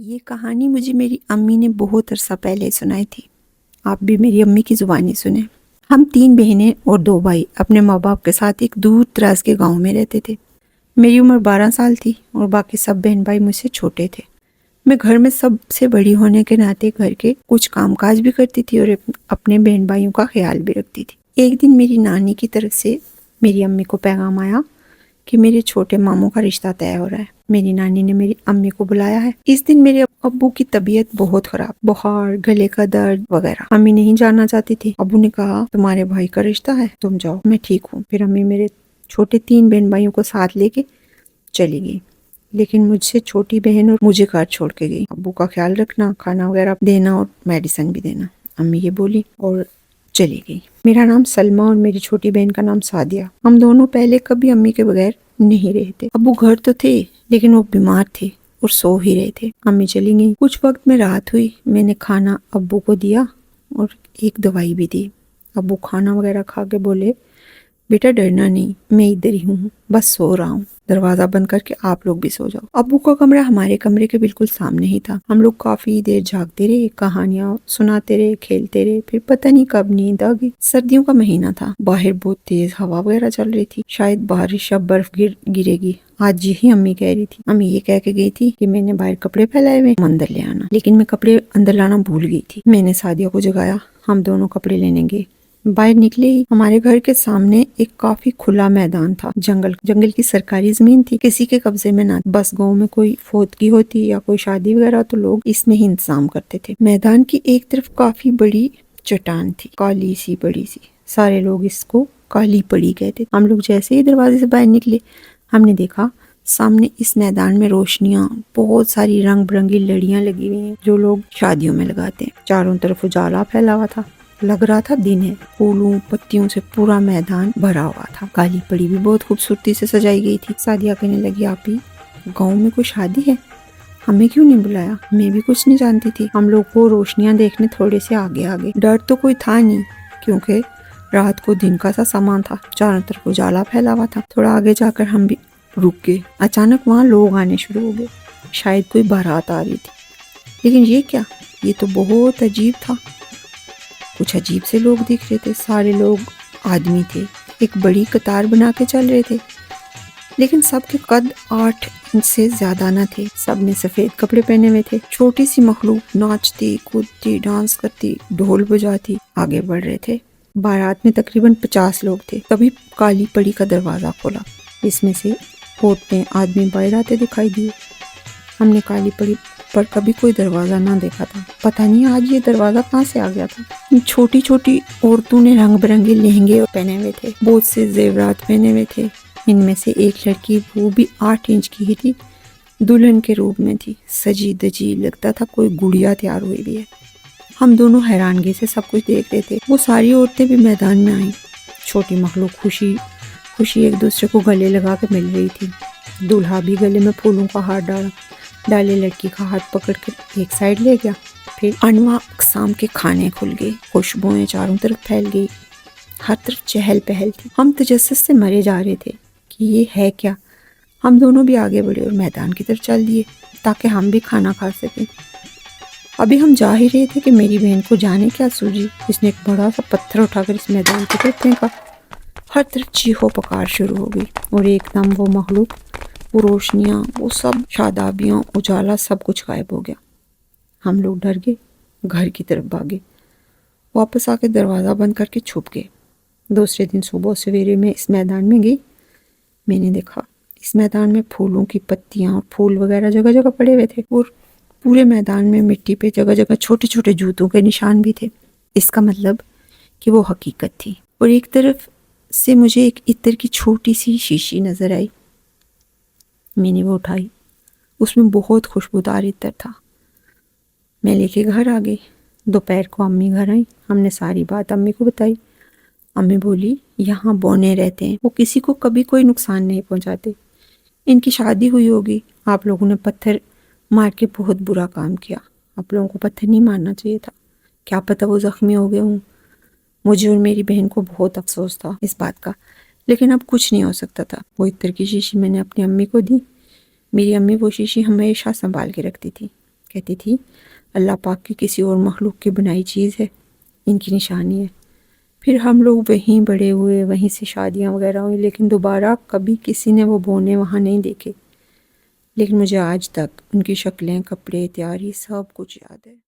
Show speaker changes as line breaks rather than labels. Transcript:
یہ کہانی مجھے میری امی نے بہت عرصہ پہلے سنائی تھی۔ آپ بھی میری امی کی زبانی سنیں۔ ہم 3 بہنیں اور 2 بھائی اپنے ماں باپ کے ساتھ ایک دور دراز کے گاؤں میں رہتے تھے۔ میری عمر 12 سال تھی اور باقی سب بہن بھائی مجھ سے چھوٹے تھے۔ میں گھر میں سب سے بڑی ہونے کے ناطے گھر کے کچھ کام کاج بھی کرتی تھی اور اپنے بہن بھائیوں کا خیال بھی رکھتی تھی۔ ایک دن میری نانی کی طرف سے میری امی کو پیغام آیا کہ میرے چھوٹے ماموں کا رشتہ طے ہو رہا ہے۔ میری نانی نے میری امی کو بلایا ہے۔ اس دن میرے ابو کی طبیعت بہت خراب، بخار، گلے کا درد وغیرہ۔ امی نہیں جانا چاہتی تھی۔ ابو نے کہا تمہارے بھائی کا رشتہ ہے، تم جاؤ، میں ٹھیک ہوں۔ پھر امی میرے چھوٹے 3 بہن بھائیوں کو ساتھ لے کے چلی گئی، لیکن مجھ سے چھوٹی بہن اور مجھے گھر چھوڑ کے گئی۔ ابو کا خیال رکھنا، کھانا وغیرہ دینا اور میڈیسن بھی دینا، امی یہ بولی اور چلی گئی۔ میرا نام سلمہ اور میری چھوٹی بہن کا نام سعدیہ۔ ہم دونوں پہلے کبھی امی کے بغیر نہیں رہے تھے۔ ابو گھر تو تھے لیکن وہ بیمار تھے اور سو ہی رہے تھے۔ امی چلی گئی۔ کچھ وقت میں رات ہوئی، میں نے کھانا ابو کو دیا اور ایک دوائی بھی دی۔ ابو کھانا وغیرہ کھا کے بولے بیٹا ڈرنا نہیں، میں ادھر ہی ہوں، بس سو رہا ہوں، دروازہ بند کر کے آپ لوگ بھی سو جاؤ۔ ابو کا کمرہ ہمارے کمرے کے بالکل سامنے ہی تھا۔ ہم لوگ کافی دیر جاگتے رہے، کہانیاں سناتے رہے، کھیلتے رہے، پھر پتہ نہیں کب نیند آ گئی۔ سردیوں کا مہینہ تھا، باہر بہت تیز ہوا وغیرہ چل رہی تھی، شاید بارش یا برف گرے گی۔ آج یہی امی کہہ رہی تھی۔ امی یہ کہہ کے گئی تھی کہ میں نے باہر کپڑے پھیلائے ہوئے، اندر لے آنا، لیکن میں کپڑے اندر لانا بھول گئی تھی۔ میں نے سعدیہ کو جگایا، ہم دونوں کپڑے لینے گئے۔ باہر نکلے ہی ہمارے گھر کے سامنے ایک کافی کھلا میدان تھا۔ جنگل کی سرکاری زمین تھی، کسی کے قبضے میں نہ، بس گاؤں میں کوئی فوتگی ہوتی یا کوئی شادی وغیرہ تو لوگ اس میں ہی انتظام کرتے تھے۔ میدان کی ایک طرف کافی بڑی چٹان تھی، کالی سی بڑی سی، سارے لوگ اس کو کالی پڑی کہتے۔ ہم لوگ جیسے ہی دروازے سے باہر نکلے، ہم نے دیکھا سامنے اس میدان میں روشنیاں، بہت ساری رنگ برنگی لڑیاں لگی ہوئی ہیں جو لوگ شادیوں میں لگاتے ہیں۔ چاروں طرف اجالا پھیلا ہوا تھا، لگ رہا تھا دن ہے۔ پھولوں پتیوں سے پورا میدان بھرا ہوا تھا۔ کالی پڑی بھی بہت خوبصورتی سے سجائی گئی تھی۔ سعدیہ کہنے لگی آپ ہی گاؤں میں کوئی شادی ہے، ہمیں کیوں نہیں بلایا؟ میں بھی کچھ نہیں جانتی تھی۔ ہم لوگ کو روشنیاں دیکھنے تھوڑے سے آگے آگے، ڈر تو کوئی تھا نہیں کیونکہ رات کو دن کا سا سامان تھا، چاروں طرف اجالا پھیلا ہوا تھا۔ تھوڑا آگے جا کر ہم بھی رک گئے۔ اچانک وہاں لوگ آنے شروع ہو گئے، شاید کوئی بارات آ رہی تھی، لیکن یہ کیا؟ یہ تو بہت عجیب تھا۔ کچھ عجیب سے لوگ دکھ رہے تھے، سارے لوگ آدمی تھے، ایک بڑی قطار بنا کے چل رہے تھے، لیکن سب کے قد 8 انچ سے زیادہ نہ تھے۔ سب نے سفید کپڑے پہنے ہوئے تھے۔ چھوٹی سی مخلوق ناچتی کودتی ڈانس کرتی ڈھول بجاتی آگے بڑھ رہے تھے۔ بارات میں تقریباً 50 لوگ تھے۔ تبھی کالی پڑی کا دروازہ کھولا، اس میں سے عورتیں آدمی باہر آتے دکھائی دیے۔ ہم نے کالی پڑی پر کبھی کوئی دروازہ نہ دیکھا تھا، پتہ نہیں آج یہ دروازہ کہاں سے آ گیا تھا۔ چھوٹی چھوٹی عورتوں نے رنگ برنگے لہنگے پہنے ہوئے تھے، بہت سے زیورات پہنے ہوئے تھے۔ ان میں سے ایک لڑکی، وہ بھی 8 انچ کی ہی تھی، دلہن کے روپ میں تھی، سجی دجی، لگتا تھا کوئی گڑیا تیار ہوئی بھی ہے۔ ہم دونوں حیرانگی سے سب کچھ دیکھ رہے تھے۔ وہ ساری عورتیں بھی میدان میں آئیں۔ چھوٹی مخلوق خوشی ایک دوسرے کو گلے لگا کے مل رہی تھی۔ دولہا بھی گلے میں پھولوں کا ہار ڈالے لڑکی کا ہاتھ پکڑ کر ایک سائڈ لے گیا۔ پھر انواع اقسام کے کھانے کھل گئے، خوشبوئیں چاروں طرف پھیل گئی، ہر طرف چہل پہل تھی۔ ہم تجسس سے مرے جا رہے تھے کہ یہ ہے کیا۔ ہم دونوں بھی آگے بڑھے اور میدان کی طرف چل دیے تاکہ ہم بھی کھانا کھا سکیں۔ ابھی ہم جا ہی رہے تھے کہ میری بہن کو جانے کیا سوجی، اس نے ایک بڑا سا پتھر اٹھا کر اس میدان کی طرف پھینکا۔ ہر طرف چیخو پکار شروع ہو گئی اور ایک دم وہ مخلوق، وہ روشنیاں، وہ سب شادابیاں، اجالا، سب کچھ غائب ہو گیا۔ ہم لوگ ڈر گئے، گھر کی طرف بھاگے، واپس آ کے دروازہ بند کر کے چھپ گئے۔ دوسرے دن صبح سویرے میں اس میدان میں گئی۔ میں نے دیکھا اس میدان میں پھولوں کی پتیاں اور پھول وغیرہ جگہ جگہ پڑے ہوئے تھے، اور پورے میدان میں مٹی پہ جگہ جگہ چھوٹے چھوٹے جوتوں کے نشان بھی تھے۔ اس کا مطلب کہ وہ حقیقت تھی۔ اور ایک طرف سے مجھے ایک عطر کی چھوٹی سی شیشی نظر آئی۔ میں نے وہ اٹھائی، اس میں بہت خوشبودار عطر تھا۔ میں لے کے گھر آ گئی۔ دوپہر کو امی گھر آئیں، ہم نے ساری بات امی کو بتائی۔ امی بولی یہاں بونے رہتے ہیں، وہ کسی کو کبھی کوئی نقصان نہیں پہنچاتے، ان کی شادی ہوئی ہوگی، آپ لوگوں نے پتھر مار کے بہت برا کام کیا، آپ لوگوں کو پتھر نہیں مارنا چاہیے تھا، کیا پتہ وہ زخمی ہو گئے ہوں۔ مجھے اور میری بہن کو بہت افسوس تھا اس بات کا، لیکن اب کچھ نہیں ہو سکتا تھا۔ وہ عطر کی شیشی میں نے اپنی امی کو دی۔ میری امی وہ شیشی ہمیشہ سنبھال کے رکھتی تھی۔ کہتی تھی اللہ پاک کی کسی اور مخلوق کی بنائی چیز ہے، ان کی نشانی ہے۔ پھر ہم لوگ وہیں بڑے ہوئے، وہیں سے شادیاں وغیرہ ہوئی، لیکن دوبارہ کبھی کسی نے وہ بونے وہاں نہیں دیکھے، لیکن مجھے آج تک ان کی شکلیں، کپڑے، تیاری سب کچھ یاد ہے۔